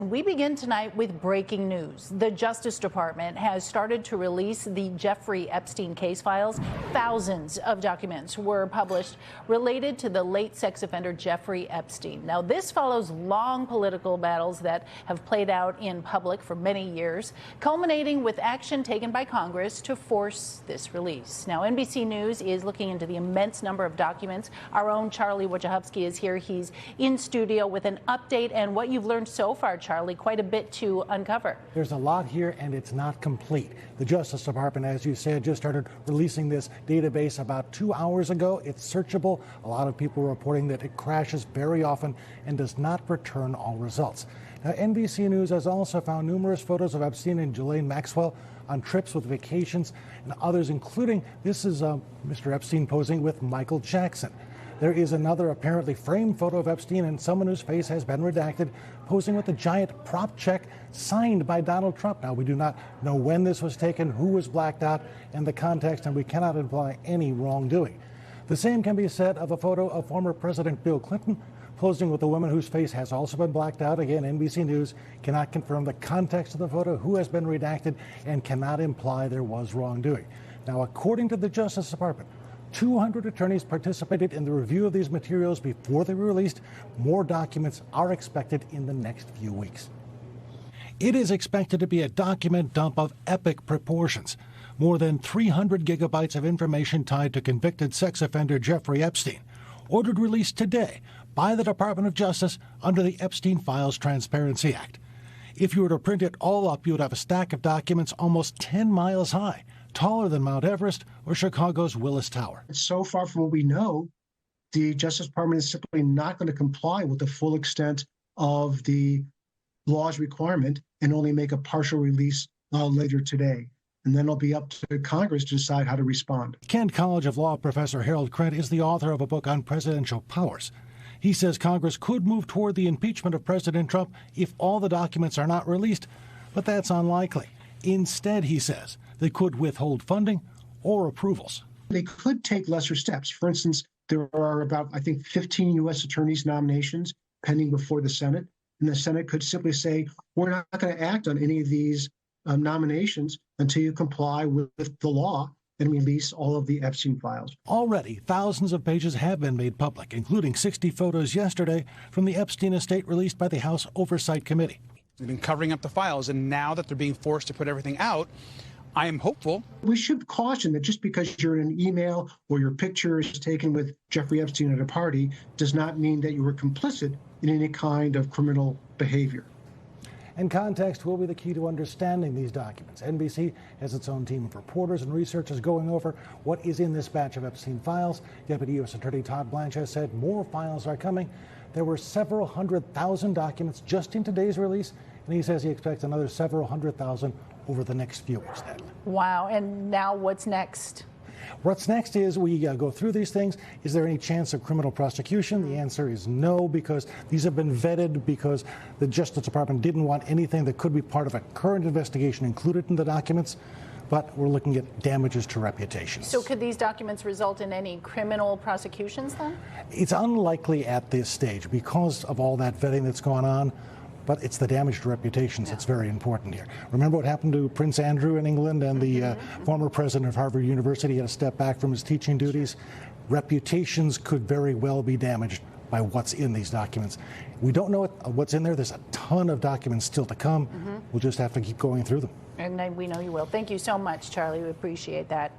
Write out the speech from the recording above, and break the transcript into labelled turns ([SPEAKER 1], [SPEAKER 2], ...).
[SPEAKER 1] We begin tonight with breaking news. The Justice Department has started to release the Jeffrey Epstein case files. Thousands of documents were published related to the late sex offender Jeffrey Epstein. Now, this follows long political battles that have played out in public for many years, culminating with action taken by Congress to force this release. Now, NBC News is looking into the immense number of documents. Our own Charlie Wojciechowski is here. He's in studio with an update and what you've learned so far, Charlie, quite a bit to uncover.
[SPEAKER 2] There's a lot here, and it's not complete. The Justice Department, as you said, just started releasing this database about 2 hours ago. It's searchable. A lot of people are reporting that it crashes very often and does not return all results. Now, NBC News has also found numerous photos of Epstein and Ghislaine Maxwell on trips with vacations and others, including this is Mr. Epstein posing with Michael Jackson. There is another apparently framed photo of Epstein and someone whose face has been redacted, posing with a giant prop check signed by Donald Trump. Now, we do not know when this was taken, who was blacked out, and the context, and we cannot imply any wrongdoing. The same can be said of a photo of former President Bill Clinton posing with a woman whose face has also been blacked out. Again, NBC News cannot confirm the context of the photo, who has been redacted, and cannot imply there was wrongdoing. Now, according to the Justice Department, 200 attorneys participated in the review of these materials before they were released. More documents are expected in the next few weeks. It is expected to be a document dump of epic proportions. More than 300 gigabytes of information tied to convicted sex offender Jeffrey Epstein, ordered released today by the Department of Justice under the Epstein Files Transparency Act. If you were to print it all up, you would have a stack of documents almost 10 miles high, taller than Mount Everest or Chicago's Willis Tower.
[SPEAKER 3] So far from what we know, the Justice Department is simply not going to comply with the full extent of the law's requirement and only make a partial release later today. And then it'll be up to Congress to decide how to respond.
[SPEAKER 2] Kent College of Law professor Harold Krent is the author of a book on presidential powers. He says Congress could move toward the impeachment of President Trump if all the documents are not released, but that's unlikely. Instead, he says, they could withhold funding or approvals.
[SPEAKER 3] They could take lesser steps. For instance, there are about, I think, 15 U.S. attorneys' nominations pending before the Senate. And the Senate could simply say, we're not going to act on any of these nominations until you comply with the law and release all of the Epstein files.
[SPEAKER 2] Already, thousands of pages have been made public, including 60 photos yesterday from the Epstein estate released by the House Oversight Committee.
[SPEAKER 4] We've been covering up the files, and now that they're being forced to put everything out, I am hopeful.
[SPEAKER 3] We should caution that just because you're in an email or your picture is taken with Jeffrey Epstein at a party does not mean that you were complicit in any kind of criminal behavior.
[SPEAKER 2] And context will be the key to understanding these documents. NBC has its own team of reporters and researchers going over what is in this batch of Epstein files. Deputy U.S. Attorney Todd Blanche has said more files are coming. There were several 100,000 documents just in today's release, and he says he expects another several 100,000 over the next few weeks.
[SPEAKER 1] Wow. And now what's next?
[SPEAKER 2] What's next is we go through these things. Is there any chance of criminal prosecution? The answer is no, because these have been vetted, because the Justice Department didn't want anything that could be part of a current investigation included in the documents. But we're looking at damages to reputation.
[SPEAKER 1] So could these documents result in any criminal prosecutions then?
[SPEAKER 2] It's unlikely at this stage because of all that vetting that's gone on. But it's the damage to reputations that's very important here. Remember what happened to Prince Andrew in England and the former president of Harvard University had to step back from his teaching duties? Reputations could very well be damaged by what's in these documents. We don't know what's in there. There's a ton of documents still to come. We'll just have to keep going through them.
[SPEAKER 1] And we know you will. Thank you so much, Charlie. We appreciate that.